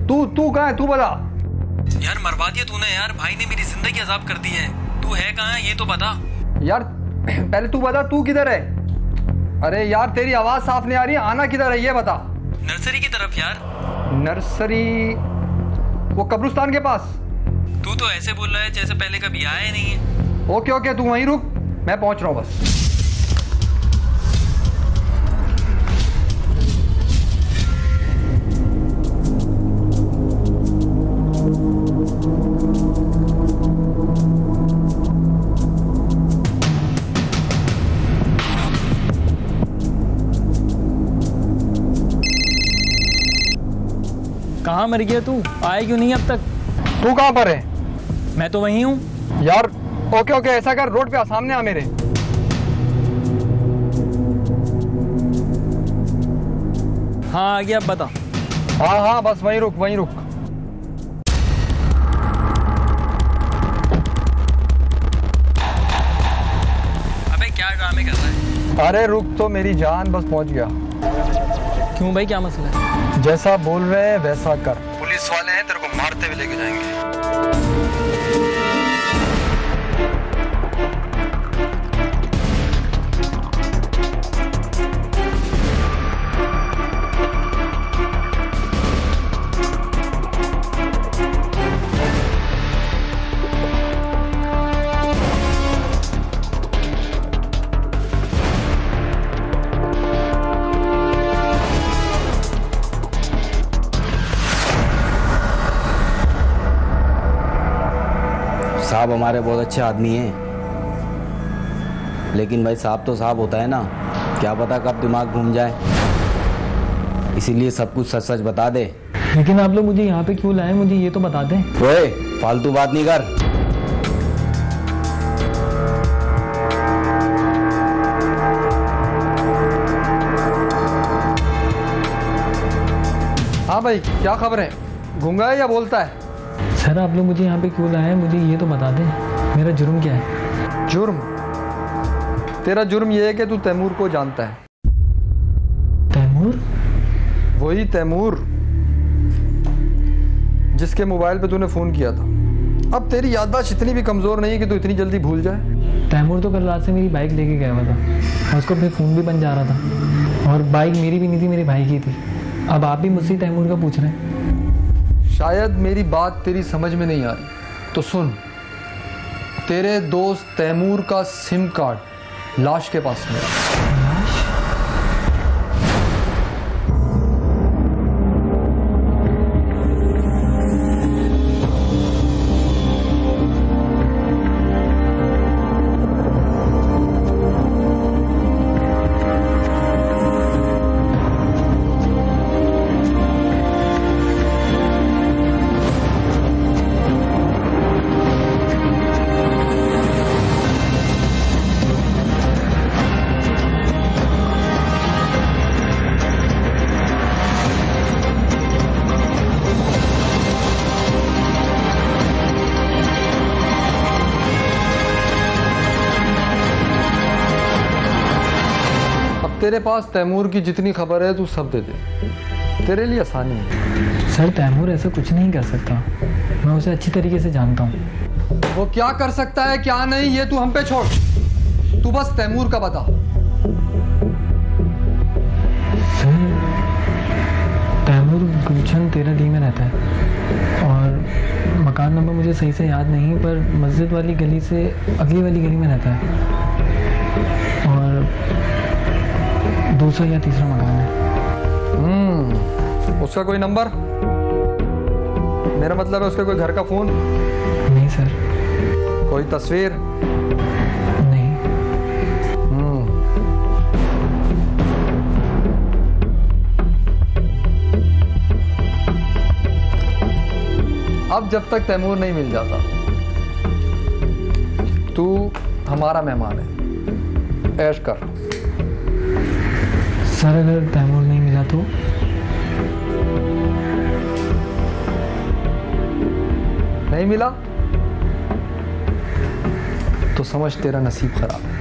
तू कहाँ है? तू बता यार। मरवा दिया तूने यार, भाई ने मेरी जिंदगी अजाब कर दी है। तू है कहाँ है ये तो बता यार। पहले तू बता तू किधर है? अरे यार तेरी आवाज साफ नहीं आ रही है, आना किधर है ये बता। नर्सरी की तरफ यार। नर्सरी? वो कब्रिस्तान के पास? तू तो ऐसे बोल रहा है जैसे पहले कभी आया ही नहीं है। ओके ओके, तू वहीं रुक, मैं पहुंच रहा हूँ बस। कहाँ मर गया तू? आए क्यों नहीं अब तक? तू कहाँ पर है? मैं तो वहीं हूँ यार। ओके ओके, ऐसा कर, रोड पे आ, सामने आ मेरे। हाँ आ गया, अब बता। हाँ हाँ बस वहीं रुक, वहीं रुक। अबे क्या ड्रामे कर रहा है? अरे रुक तो मेरी जान, बस पहुंच गया। क्यों भाई, क्या मसला है? जैसा बोल रहे हैं वैसा कर, पुलिस वाले हैं, तेरे को मारते हुए लेके जाएंगे। साहब हमारे बहुत अच्छे आदमी हैं, लेकिन भाई साहब तो साहब होता है ना, क्या पता कब दिमाग घूम जाए, इसीलिए सब कुछ सच सच बता दे। लेकिन आप लोग मुझे यहाँ पे क्यों लाए, मुझे ये तो बता दें। ओए फालतू बात नहीं कर। हाँ भाई क्या खबर है? गूंगा है या बोलता है? सर आप लोग मुझे यहाँ पे क्यों लाए, मुझे ये तो बता दें, मेरा जुर्म क्या है? जुर्म? तेरा जुर्म ये है कि तू तैमूर को जानता है। तैमूर? वही तैमूर जिसके मोबाइल पे तूने फोन किया था। अब तेरी याददाश्त इतनी भी कमजोर नहीं है कि तू इतनी जल्दी भूल जाए। तैमूर तो कल रात से मेरी बाइक लेके गया हुआ था और उसको अपने फ़ोन भी बन जा रहा था, और बाइक मेरी भी नहीं थी, मेरे भाई की थी। अब आप भी मुझसे तैमूर का पूछ रहे हैं। शायद मेरी बात तेरी समझ में नहीं आ रही, तो सुन। तेरे दोस्त तैमूर का सिम कार्ड लाश के पास मिला। तेरे पास तैमूर की जितनी खबर है तू सब दे दे, तेरे लिए आसानी है। सर तैमूर ऐसा कुछ नहीं कर सकता, मैं उसे अच्छी तरीके से जानता हूँ। वो क्या कर सकता है क्या नहीं ये तू हम पे छोड़, तू बस तैमूर का बता। सर तैमूर गुलशन 13D में रहता है, और मकान नंबर मुझे सही से याद नहीं, पर मस्जिद वाली गली से अगली वाली गली में रहता है, और दूसरा या तीसरा मकान है। उसका कोई नंबर? मेरा मतलब है उसका कोई घर का फोन? नहीं सर। कोई तस्वीर? नहीं। अब जब तक तैमूर नहीं मिल जाता, तू हमारा मेहमान है, ऐश कर। सर अगर तैमूर नहीं मिला तो? नहीं मिला तो समझ तेरा नसीब खराब है।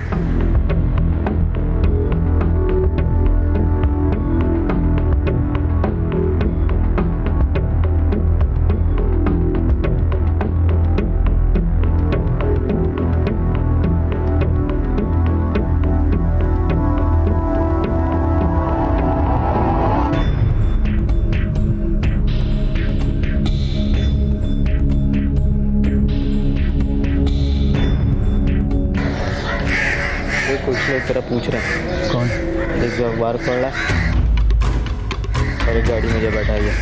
देख कुछ लोग तेरा पूछ रहे हैं। कौन? देख जो अखबार पढ़ रहा है और एक गाड़ी में जो बैठा है।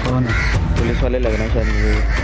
कौन है? पुलिस वाले लग रहे हैं शायद मुझे।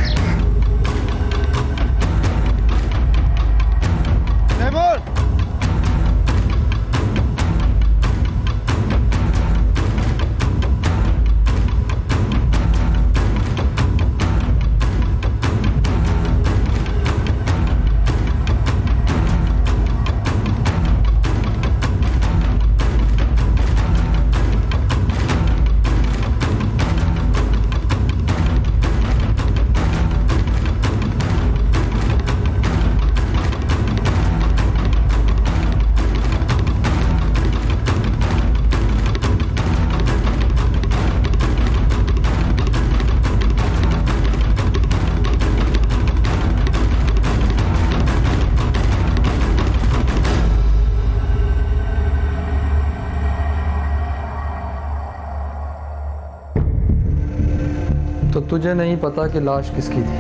तो तुझे नहीं पता कि लाश किसकी थी?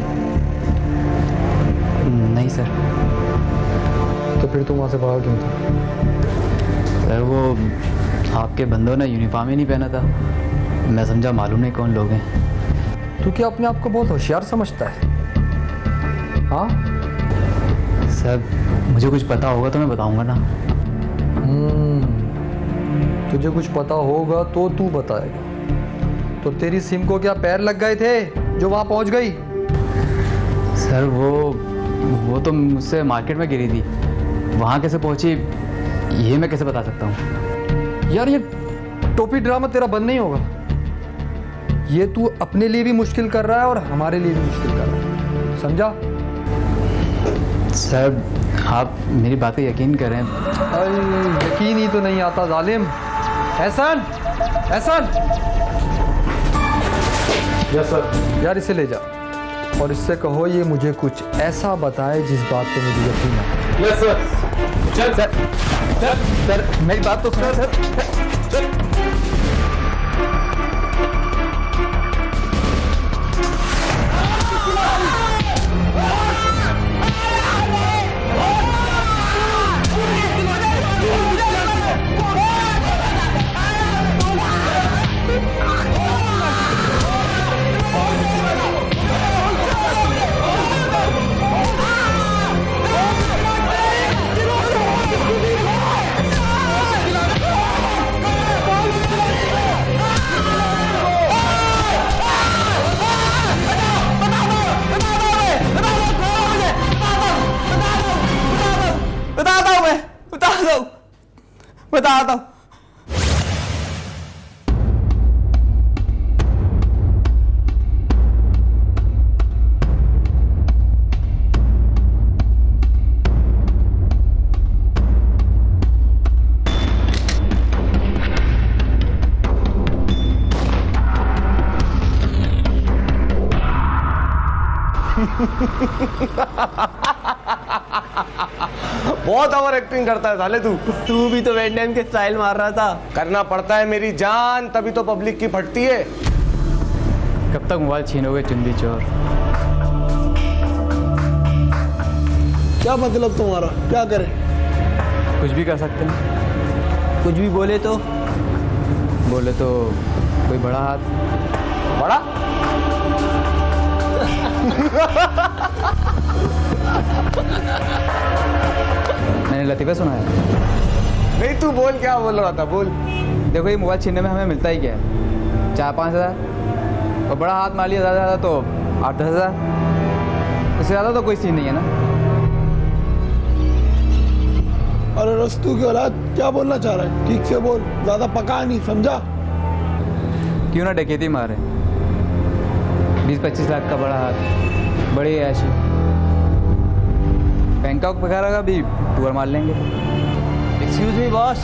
नहीं सर। तो फिर तू वहाँ से बाहर क्यों था? सर वो आपके बंदों ने यूनिफॉर्म ही नहीं पहना था, मैं समझा मालूम नहीं कौन लोग हैं। तू क्या अपने आप को बहुत होशियार समझता है? हाँ सर मुझे कुछ पता होगा तो मैं बताऊंगा ना। तुझे कुछ पता होगा तो तू बताएगा। तो तेरी सिम को क्या पैर लग गए थे जो वहां पहुंच गई? सर वो तो मुझसे मार्केट में गिरी थी, वहां कैसे पहुंची ये मैं कैसे बता सकता हूँ। यार ये टोपी ड्रामा तेरा बंद नहीं होगा। ये तू अपने लिए भी मुश्किल कर रहा है और हमारे लिए भी मुश्किल कर रहा है, समझा? सर आप मेरी बात पे यकीन करें। यकीन ही तो नहीं आता जालिम। एहसान, एहसान। Yes sir. यार इसे ले जा और इससे कहो ये मुझे कुछ ऐसा बताए जिस बात पे मुझे यकीन है। Yes sir. चल सर। सर मेरी बात तो सुनो सर। बताता हूँ। बहुत ओवर एक्टिंग करता है साले तू। तू भी तो वेंडम के स्टाइल मार रहा था। करना पड़ता है मेरी जान, तभी तो पब्लिक की फटती है। कब तक मोबाइल छीनोगे चुंदी चोर? क्या मतलब तुम्हारा? क्या करें? कुछ भी कर सकते हैं। कुछ भी बोले तो कोई बड़ा हाथ। बड़ा? मैंने लतीफ़ा सुना है। नहीं तू बोल, क्या बोल रहा था? बोल। देखो ये मोबाइल छीनने में हमें मिलता ही क्या है, 4-5 हज़ार, और बड़ा हाथ मार लिया ज़्यादा तो 8-10 हज़ार, इससे ज़्यादा तो कोई सीन नहीं है ना। अरे रस्तू की औलाद, क्या बोलना चाह रहा है? ठीक से बोल, ज्यादा पका नहीं, समझा? क्यों ना डकैती मारे, 20-25 लाख का बड़ा हाथ, बड़ी ऐशी। बैंकॉक वगैरह का भी टूर मार लेंगे। एक्सक्यूज मी बॉस,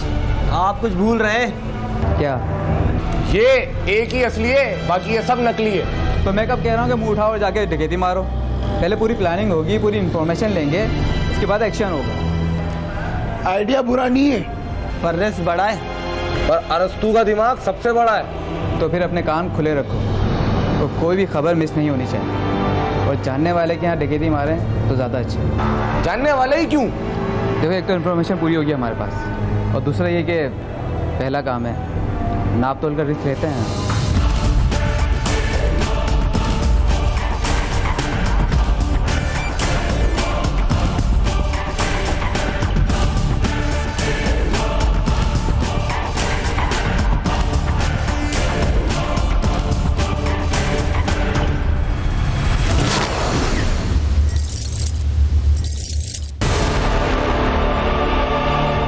आप कुछ भूल रहे हैं। क्या? ये एक ही असली है, बाकी ये सब नकली है। तो मैं कब कह रहा हूँ कि मुंह उठाओ और जाके डकैती मारो। पहले पूरी प्लानिंग होगी, पूरी इन्फॉर्मेशन लेंगे, उसके बाद एक्शन होगा। आइडिया बुरा नहीं है, पर रिस्क बड़ा है। पर अरस्तू का दिमाग सबसे बड़ा है। तो फिर अपने कान खुले रखो, तो कोई भी खबर मिस नहीं होनी चाहिए। और जानने वाले के यहाँ डकैती मारे तो ज़्यादा अच्छा है। जानने वाले ही क्यों? देखो, एक तो इन्फॉर्मेशन पूरी होगी हमारे पास, और दूसरा ये कि पहला काम है, नाप तोल कर रिस्क लेते हैं।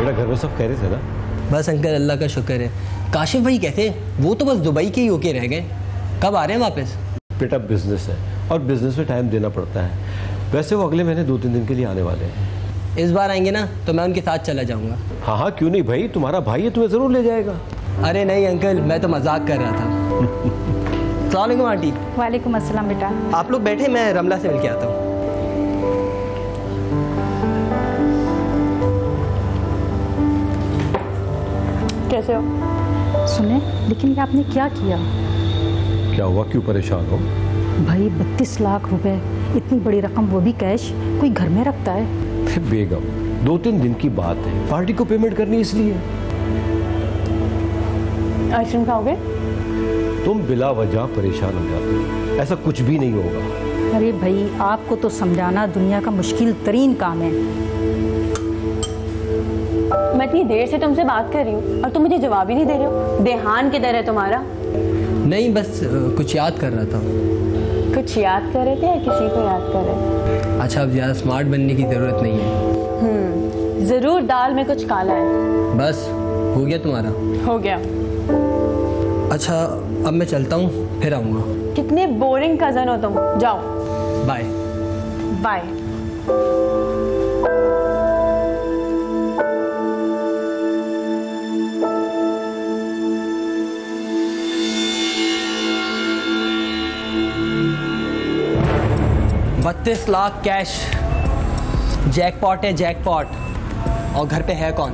घर में सब खैरियत है ना? बस अंकल, अल्लाह का शुक्र है। काशिफ भाई कहते हैं वो तो बस दुबई के ही होके रह गए, कब आ रहे हैं वापस? बेटा बिजनेस है और बिजनेस में टाइम देना पड़ता है। वैसे वो अगले महीने 2-3 दिन के लिए आने वाले हैं। इस बार आएंगे ना तो मैं उनके साथ चला जाऊंगा। हाँ हाँ, क्यों नहीं भाई, तुम्हारा भाई है, तुम्हें जरूर ले जाएगा। अरे नहीं अंकल, मैं तो मजाक कर रहा था। अस्सलाम वालेकुम आंटी। वालेकुम अस्सलाम बेटा। आप लोग बैठे, मैं रमला से मिल के आता हूँ। कैसे हो? सुने, लेकिन ये आपने क्या किया? क्या हुआ, क्यों परेशान हो? भाई 32 लाख रुपए, इतनी बड़ी रकम, वो भी कैश, कोई घर में रखता है? बेगम, 2-3 दिन की बात है, पार्टी को पेमेंट करनी इसलिए। आइसक्रीम खाओगे? तुम बिला वजह परेशान हो जाते हो, ऐसा कुछ भी नहीं होगा। अरे भाई, आपको तो समझाना दुनिया का मुश्किल तरीन काम है। मैं इतनी देर से तुमसे बात कर रही हूँ और तुम मुझे जवाब ही नहीं दे रहे हो। देहान किधर है तुम्हारा? नहीं, बस कुछ याद कर रहा था। कुछ याद कर रहे थे या किसी को याद कर रहे थे? अच्छा, अब ज़्यादा स्मार्ट बनने की ज़रूरत नहीं है। जरूर दाल में कुछ काला है। बस हो गया तुम्हारा? हो गया। अच्छा, अब मैं चलता हूँ, फिर आऊँगा। कितने बोरिंग कजन हो तुम, जाओ। Bye bye. $32 lakh cash, jackpot है जैकपॉट। और घर पे है कौन?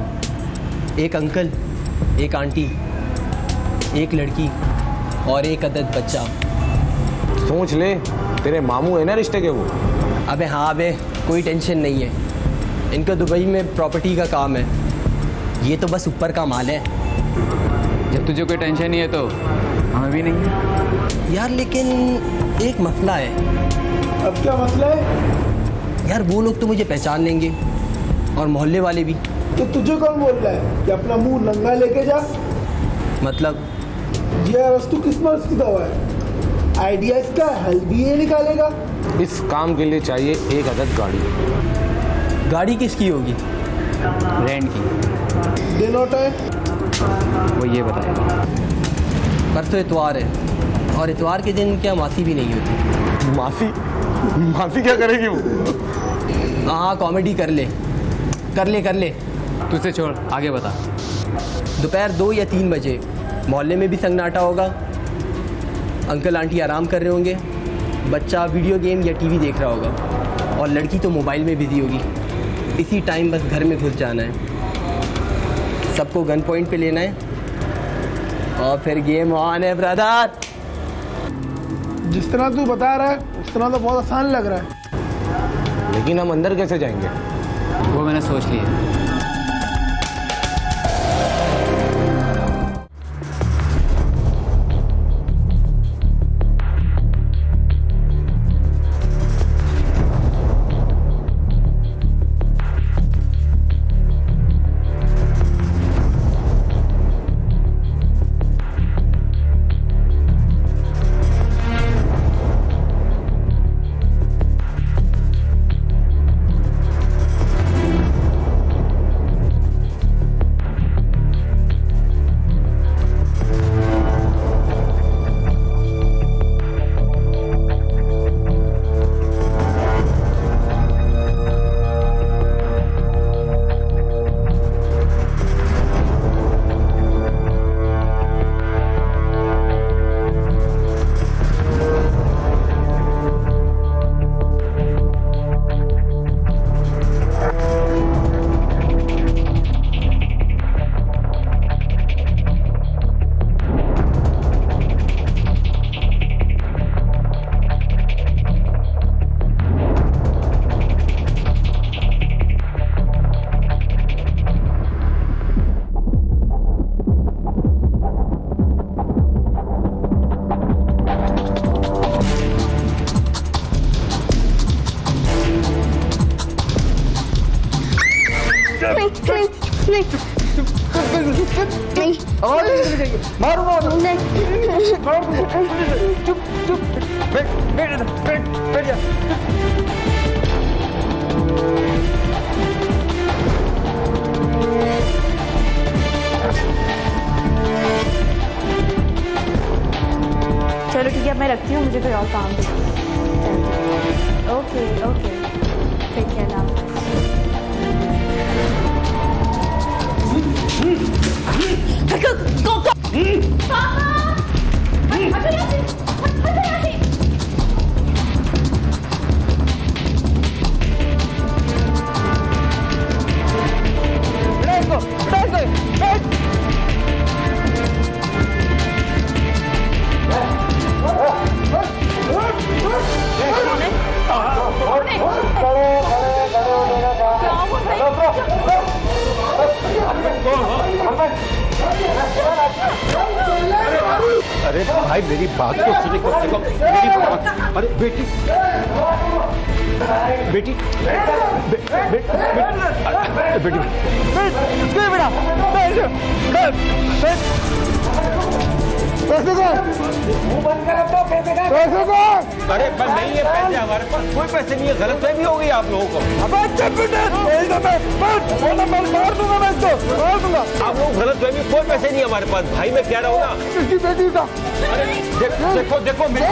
एक अंकल, एक आंटी, एक लड़की और एक अदद बच्चा। सोच ले, तेरे मामू है ना रिश्ते के वो। अबे हाँ, अबे कोई टेंशन नहीं है, इनका दुबई में प्रॉपर्टी का काम है, ये तो बस ऊपर का माल है। जब तुझे कोई टेंशन नहीं है तो हमें भी नहीं है यार। लेकिन एक मसला है। अब क्या मसला है? यार वो लोग तो मुझे पहचान लेंगे और मोहल्ले वाले भी। तो तुझे कौन बोल रहा है कि अपना मुंह नंगा लेके जा? मतलब ये रस्तू किस मर्ज की दवा है? आइडिया इसका हल भी ये निकालेगा। इस काम के लिए चाहिए एक अदद गाड़ी। गाड़ी किसकी होगी? रेंट की। दिन और टाइम वो ये बताएगा। परसों इतवार है और इतवार के दिन क्या मासी भी नहीं होती? मासी? मासी क्या करेगी वो? हाँ, कॉमेडी कर ले कर ले कर ले। तुझसे छोड़, आगे बता। दोपहर 2 या 3 बजे मोहल्ले में भी सन्नाटा होगा। अंकल आंटी आराम कर रहे होंगे, बच्चा वीडियो गेम या टीवी देख रहा होगा और लड़की तो मोबाइल में बिजी होगी। इसी टाइम बस घर में घुस जाना है, सबको गन पॉइंट पे लेना है और फिर गेम ऑन है ब्रदर। जिस तरह तू बता रहा है उस तरह तो बहुत आसान लग रहा है। लेकिन हम अंदर कैसे जाएंगे? वो मैंने सोच लिया। चलो ठीक है, अब मैं रखती हूँ, मुझे कोई और काम है। Okay okay, take care now. अरे भाई मेरी बात तो सुने कम से कम, मेरी बात। अरे बेटी बेटी अरे पर नहीं है पैसे हमारे पास, कोई पैसे नहीं है। गलतफहमी हो गई आप लोगों को। आप लोग गलतफहमी, कोई पैसे नहीं है हमारे पास। भाई मैं कह रहा हूँ ना, अरे देखो देखो मेरी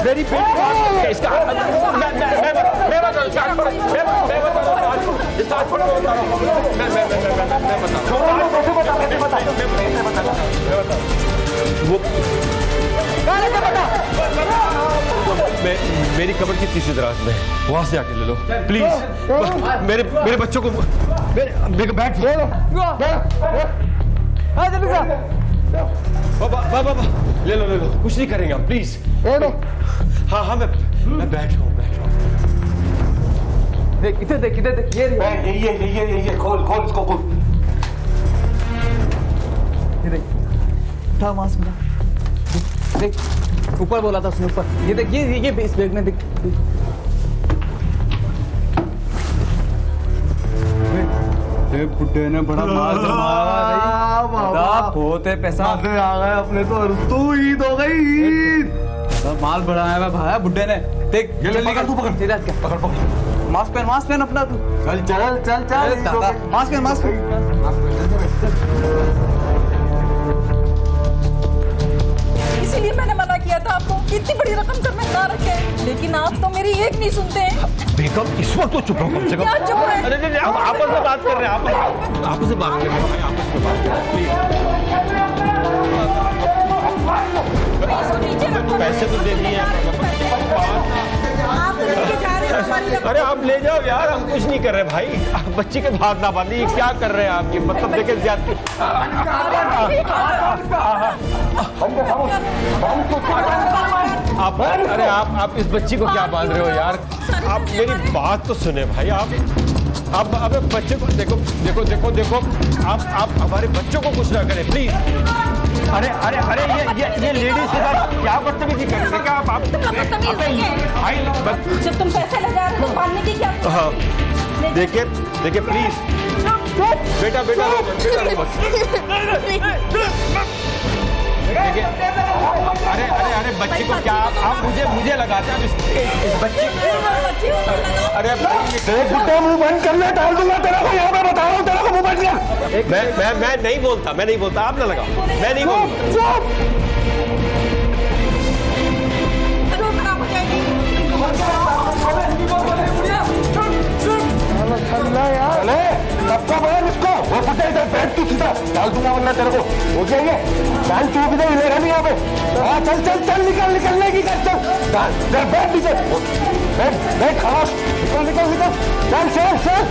बेटी इसका मेरी कब्र की तीसरी दराज में, वहां से आके ले लो प्लीज। मेरे बच्चों को बैठ बाबा ले लो कुछ नहीं करेंगे हम, प्लीज। हाँ मैं बैठ रहा हूँ। देख इधर देख ये खोल इसको खोल। ये देख था मास्क में, देख ऊपर बोला था उसने, ऊपर ये देख, ये इस बैग में देख। बुड्ढे ने बड़ा माल जमाया, बहुत है पैसा आ गया अपने तो, तू ईद हो गई, माल बढ़ाया हुआ भाई बुड्ढे ने। देख पकड़, तू पकड़, मास्क पहन अपना तू। चल मास्क पहन। इसीलिए मैंने मना किया था आपको, इतनी बड़ी रकम घर में ना रखे, लेकिन आप तो मेरी एक नहीं सुनते हैं। बेगम इस वक्त तो चुप रहो कम से कम। क्या चुप है? अरे हम आपस में बात कर रहे हैं, आपस में बात कर रहे हैं, आपस में बात कर रहे हैं। पैसे तो दे दिए, अरे आप ले जाओ यार, हम कुछ नहीं कर रहे भाई। आप बच्ची के हाथ ना बांधिए, ये क्या कर रहे हैं आप? ये मतलब देखे ज्यादती। आप इस बच्ची को क्या बांध रहे हो यार? आप मेरी बात तो सुने भाई। आप अब बच्चे को देखो, आप हमारे बच्चों को कुछ ना करें प्लीज। अरे ये लेडीज के साथ क्या बदतमीजी कर रहे हैं? क्या आप जब तुम पैसे लगा रहे हो तो पालने की क्या? हाँ देखिए प्लीज बेटा अरे बच्ची को क्या आप मुझे लगाते हैं इस बच्ची। अरे मुंह बंद कर ले, डाल दूंगा तेरा को, यहाँ पे बता रहा हूँ तेरा को मुंह बंद कर। मैं नहीं बोलता, आप ना लगाओ, मैं नहीं बोलूँगा। सबका बयान इसको वो फटे इधर बैठ, तू सीधा डाल दूंगा वरना तेरे को हो जाएंगे। डाल तू भी हिलेगा नहीं यहाँ पे। हाँ चल निकलने की कर, चल बैठ नीचे, बैठ खामोश, निकल चल।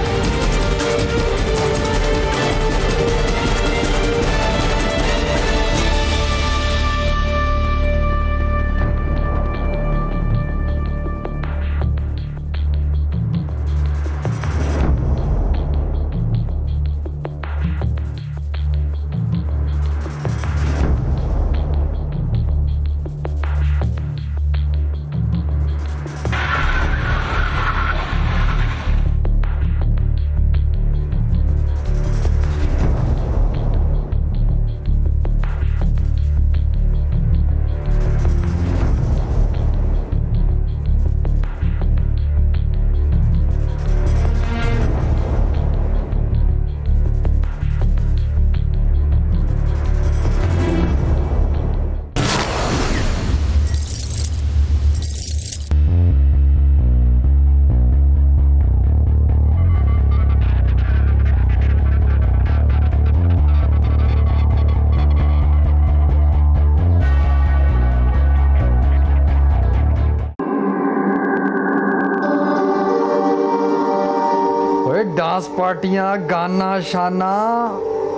डांस पार्टियां, गाना शाना,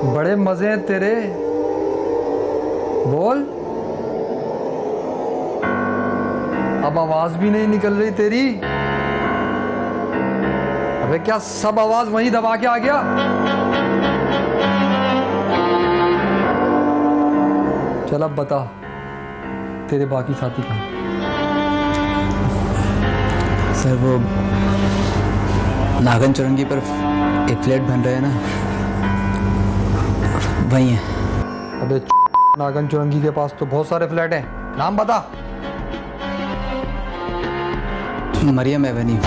बड़े मजे हैं तेरे। बोल। अब आवाज भी नहीं निकल रही तेरी। अबे क्या सब आवाज वहीं दबा के आ गया? चल अब बता, तेरे बाकी साथी कहाँ? सर वो नागन चौरंगी पर एक फ्लैट बन रहा है ना, वही है। अबे नागन चौरंगी के पास तो बहुत सारे फ्लैट हैं, नाम बता। मरियम एवेन्यू।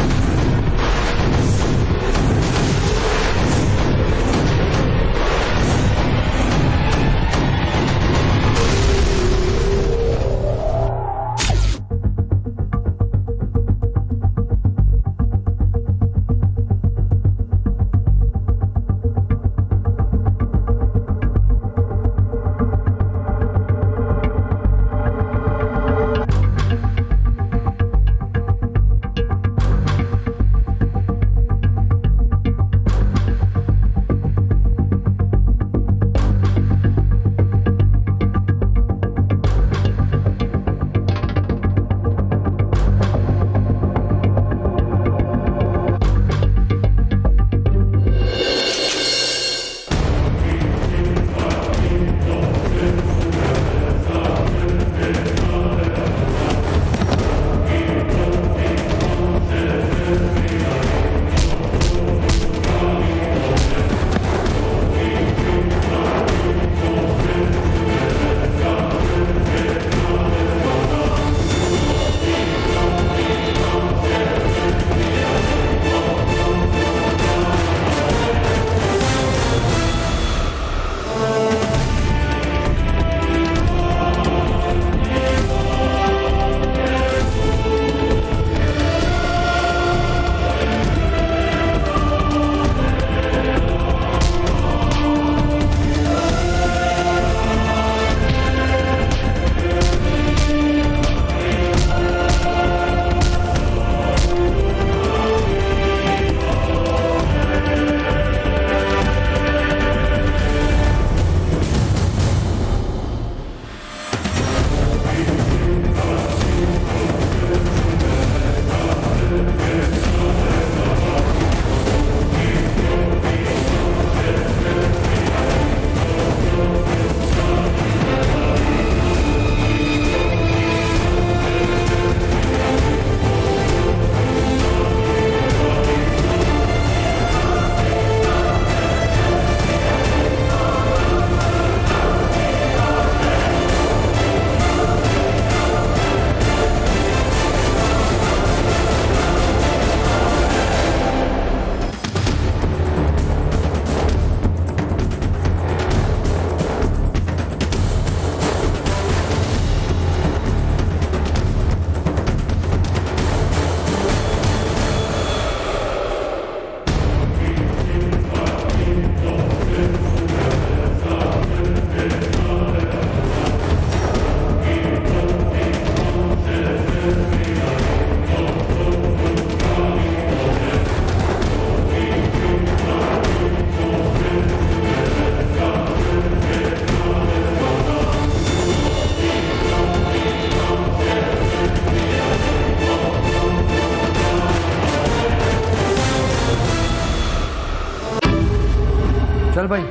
चल भाई,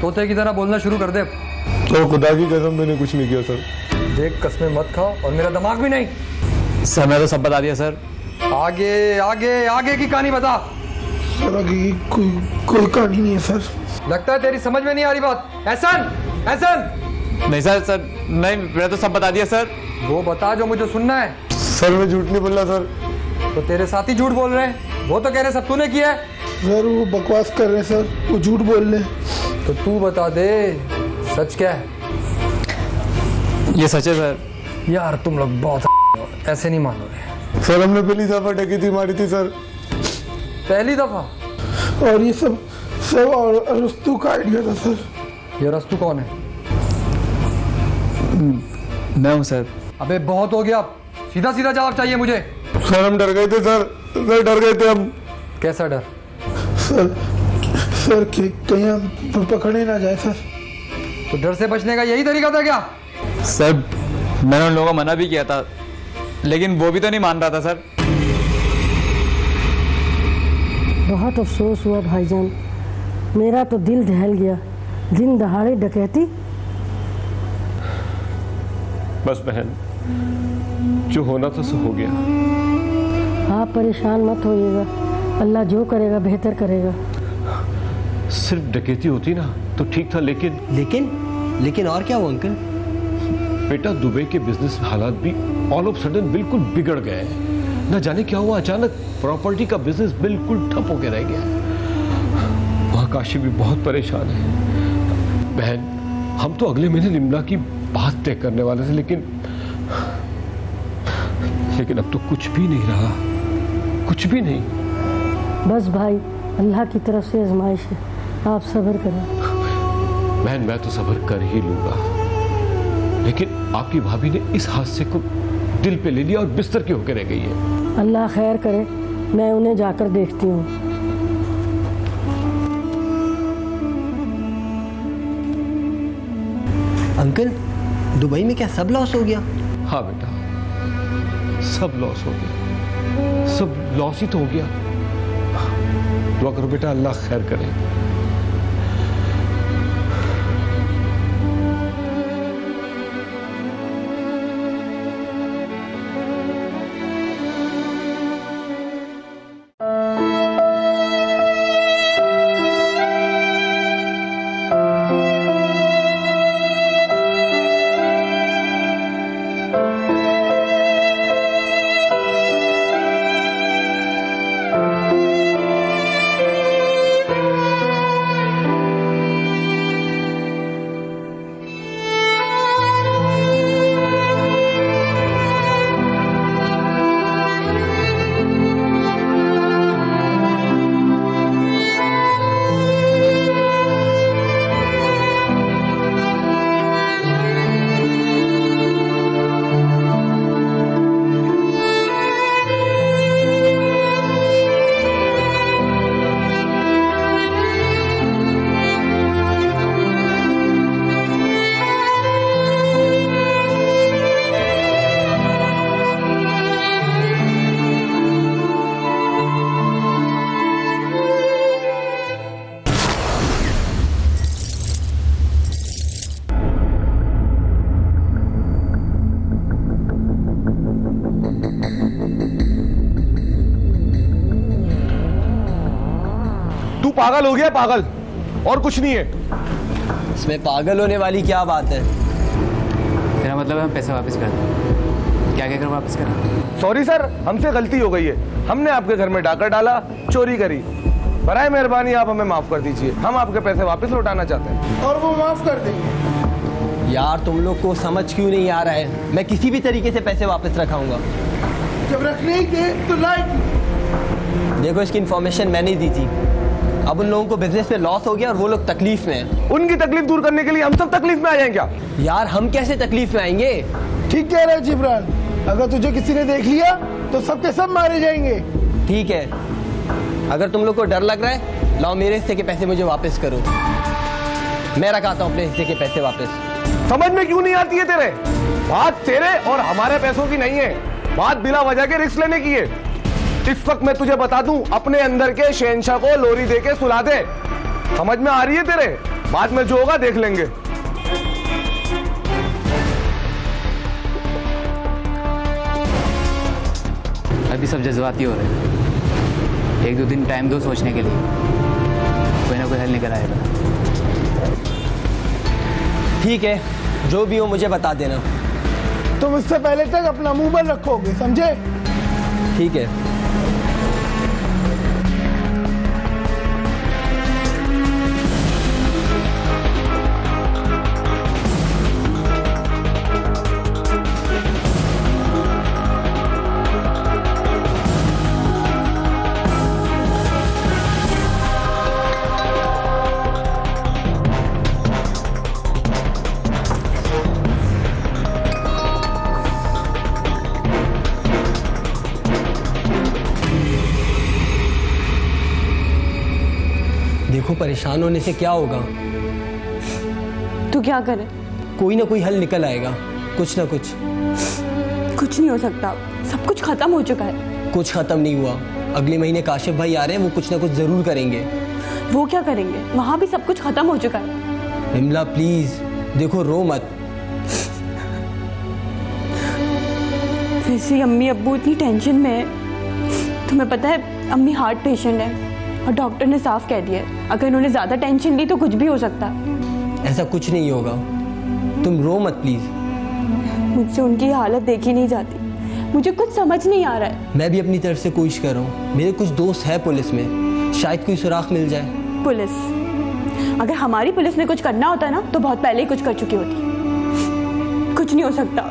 तोते की तरह बोलना शुरू कर दे। तो खुदा की कसम मैंने कुछ नहीं किया सर। देख कसमें मत खाओ और मेरा दिमाग भी नहीं। सर मैं तो सब बता दिया सर। आगे आगे आगे की कहानी बता। सर आगे की कोई कहानी नहीं है सर। लगता है तेरी समझ में नहीं आ रही बात। एहसन, एहसन। नहीं सर, सर नहीं, मैंने तो सब बता दिया सर। वो बता जो मुझे सुनना है। सर मैं झूठ नहीं बोल रहा सर। तो तेरे साथी झूठ बोल रहे हैं, वो तो कह रहे सब तूने किया है। सर वो बकवास कर रहे हैं सर, वो झूठ बोल रहे हैं। तो तू बता दे सच क्या है। ये सच है सर। यार तुम लोग बहुत ऐसे नहीं मानोगे। सर हमने पहली दफा डकैती मारी थी सर। पहली दफा? और ये सब और रस्तू का आइडिया था सर। ये रस्तू कौन है? मैं हूँ सर। अबे बहुत हो गया, सीधा सीधा जवाब चाहिए मुझे। सर हम डर गए थे सर, डर गए थे हम। कैसा डर? सर कहीं हम पकड़े ना जाए सर। तो डर से बचने का यही तरीका था क्या? सर मैंने उन लोगों को मना भी किया था, लेकिन वो भी तो नहीं मान रहा था सर। बहुत अफसोस हुआ भाईजान, मेरा तो दिल दहल गया। दिन दहाड़े डकैती। बस बहन, जो होना था सो हो गया। आप परेशान मत होइएगा, अल्लाह जो करेगा बेहतर करेगा। सिर्फ डकैती होती ना तो ठीक था, लेकिन और क्या हुआ अंकल? बेटा दुबई के बिजनेस हालात भी ऑल ऑफ सडन बिल्कुल बिगड़ गए हैं। न जाने क्या हुआ, अचानक प्रॉपर्टी का बिजनेस बिल्कुल ठप होकर रह गया है। वहां काशी भी बहुत परेशान है। बहन, हम तो अगले महीने निम्ना की बात तय करने वाले थे, लेकिन अब तो कुछ भी नहीं रहा, कुछ भी नहीं। बस भाई, अल्लाह की तरफ से आजमाइश है, आप सब्र करें। बहन मैं तो सब्र कर ही लूंगा, लेकिन आपकी भाभी ने इस हादसे को दिल पे ले लिया और बिस्तर की होकर रह गई है। अल्लाह खैर करे, मैं उन्हें जाकर देखती हूँ। अंकल, दुबई में क्या सब लॉस हो गया? हाँ बेटा, सब लॉस हो गया, सब लॉस ही तो हो गया। दुआ करो बेटा, अल्लाह खैर करे। पागल हो गया, पागल, और कुछ नहीं है। इसमें पागल होने वाली क्या बात है? मेरा मतलब है हम पैसे वापस कर दें। क्या कर वापस करें? सॉरी सर, हमसे गलती हो गई है। हमने आपके घर में डाका डाला, चोरी करी। बराए मेहरबानी आप हमें माफ कर दीजिए, हम आपके पैसे वापस लौटाना चाहते हैं। और वो माफ कर देंगे। यार तुम लोग को समझ क्यों नहीं आ रहा है? मैं किसी भी तरीके से पैसे वापस रखाऊंगा। जब रखने ही थे तो लाइक। देखो, इसकी इन्फॉर्मेशन मैंने दी थी। अब उन लोगों को बिजनेस में लॉस हो गया और वो लोग तकलीफ में हैं। उनकी तकलीफ दूर करने के लिए हम सब तकलीफ में आ जाएं क्या? यार हम कैसे तकलीफ में आएंगे? ठीक कह रहे जिब्रान, अगर तुझे किसी ने देख लिया तो सबके सब मारे जाएंगे। ठीक है, अगर तुम लोग को डर लग रहा है, लाओ मेरे हिस्से के पैसे मुझे वापस करो। मैं रखाता हूँ अपने हिस्से के पैसे वापस। समझ में क्यों नहीं आती है तेरे? बात तेरे और हमारे पैसों की नहीं है, बात बिना वजह के रिस्क लेने की है। इस वक्त मैं तुझे बता दूं, अपने अंदर के शहंशाह को लोरी देके सुला दे। समझ में आ रही है तेरे? बाद में जो होगा देख लेंगे। अभी सब जज्बाती हो रहे हैं, एक दो दिन टाइम दो सोचने के लिए, कोई ना कोई हल निकल आएगा। ठीक है, जो भी हो मुझे बता देना। तुम इससे पहले तक अपना मुंह बंद रखोगे, समझे? ठीक है। देखो परेशान होने से क्या होगा? तू क्या करे? कोई ना कोई हल निकल आएगा, कुछ ना कुछ। कुछ नहीं हो सकता, सब कुछ खत्म हो चुका है। कुछ खत्म नहीं हुआ। अगले महीने काशिफ भाई आ रहे हैं, वो कुछ ना कुछ जरूर करेंगे। वो क्या करेंगे? वहां भी सब कुछ खत्म हो चुका है। विमला प्लीज देखो, रो मत। वैसे अम्मी अब्बू इतनी टेंशन में है। तुम्हें पता है अम्मी हार्ट पेशेंट है और डॉक्टर ने साफ कह दिया है अगर इन्होंने ज्यादा टेंशन ली तो कुछ भी हो सकता है। ऐसा कुछ नहीं होगा, तुम रो मत प्लीज। मुझसे उनकी हालत देखी नहीं जाती, मुझे कुछ समझ नहीं आ रहा है। मैं भी अपनी तरफ से कोशिश कर रहा हूँ। मेरे कुछ दोस्त हैं पुलिस में, शायद कोई सुराग मिल जाए। पुलिस? अगर हमारी पुलिस ने कुछ करना होता ना तो बहुत पहले ही कुछ कर चुकी होती। कुछ नहीं हो सकता।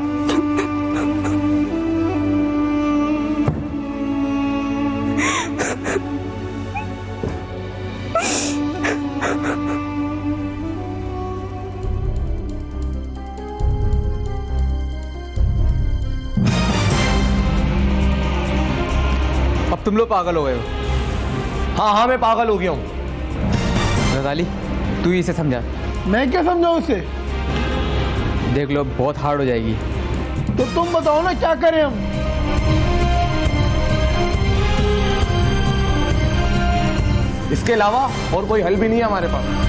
अब तुम लोग पागल हो गए हो। हाँ हाँ मैं पागल हो गया हूँ। रज़ाली तू ही इसे समझा। मैं क्या समझाऊं उसे? देख लो बहुत हार्ड हो जाएगी। तो तुम बताओ ना क्या करें हम? इसके अलावा और कोई हल भी नहीं है हमारे पास।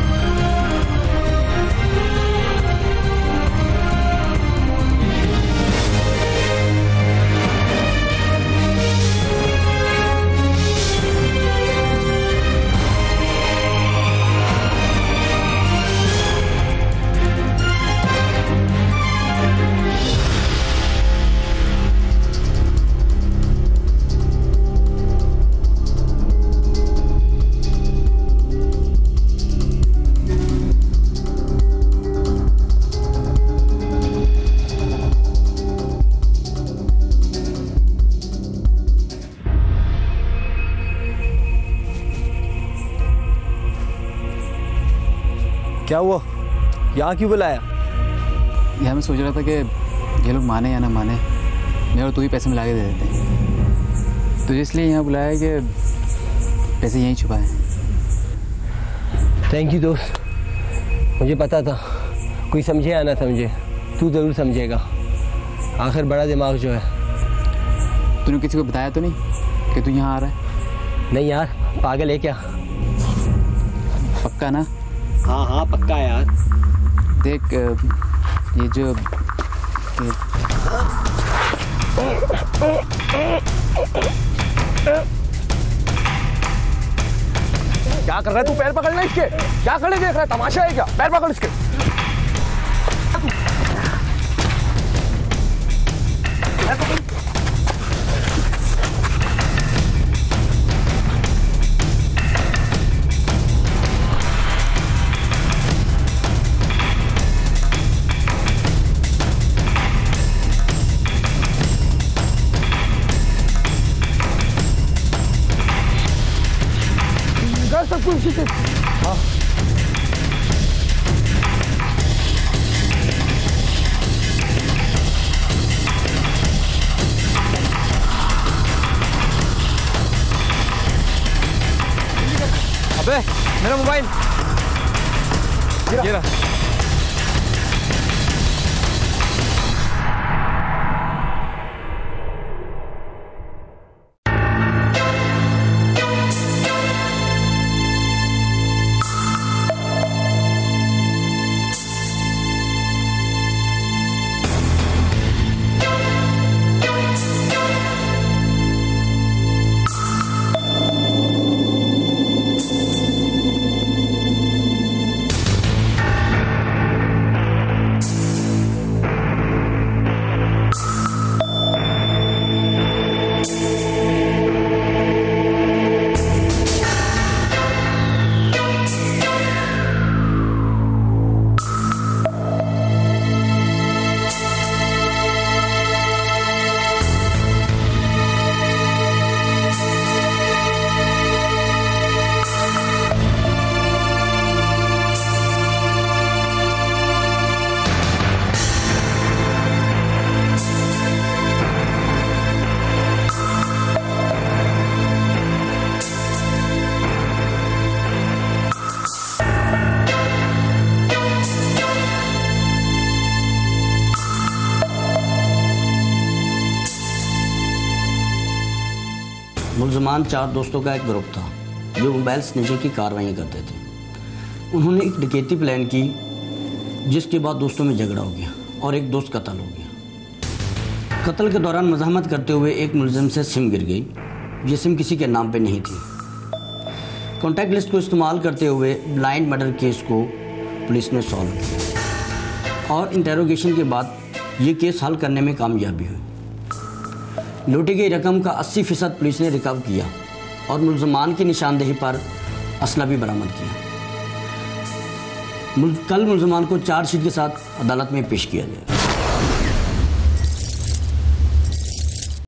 क्या हुआ? यहाँ क्यों बुलाया? यहाँ मैं सोच रहा था कि ये लोग माने या ना माने, मैं और तू ही पैसे मिला के दे देते हैं। तो इसलिए यहाँ बुलाया है कि पैसे यहीं छुपाए। थैंक यू दोस्त, मुझे पता था कोई समझे या ना समझे, तू ज़रूर समझेगा। आखिर बड़ा दिमाग जो है। तूने किसी को बताया तो नहीं कि तू यहाँ आ रहा है? नहीं यार, पागल है क्या? पक्का ना? हाँ हाँ पक्का यार। देख ये जो क्या कर रहा है तू? पैर पकड़ना इसके। क्या खड़े देख रहा है? तमाशा है क्या? पैर पकड़ इसके। सब कुछ हाँ। अबे मेरा मोबाइल ये रहा। मुल्ज़मान 4 दोस्तों का एक ग्रुप था जो मोबाइल स्नैचिंग की कार्रवाई करते थे। उन्होंने एक डकैती प्लान की, जिसके बाद दोस्तों में झगड़ा हो गया और एक दोस्त कत्ल हो गया। कत्ल के दौरान मज़ाहमत करते हुए एक मुलजिम से सिम गिर गई। ये सिम किसी के नाम पे नहीं थी। कॉन्टैक्ट लिस्ट को इस्तेमाल करते हुए ब्लाइंड मर्डर केस को पुलिस ने सॉल्व किया और इंटेरोगेशन के बाद ये केस हल करने में कामयाबी हुई। लूटी गई रकम का 80% पुलिस ने रिकवर किया और मुल्ज़मान की निशानदेही पर असला भी बरामद किया। कल मुल्ज़मान को चार्जशीट के साथ अदालत में पेश किया गया।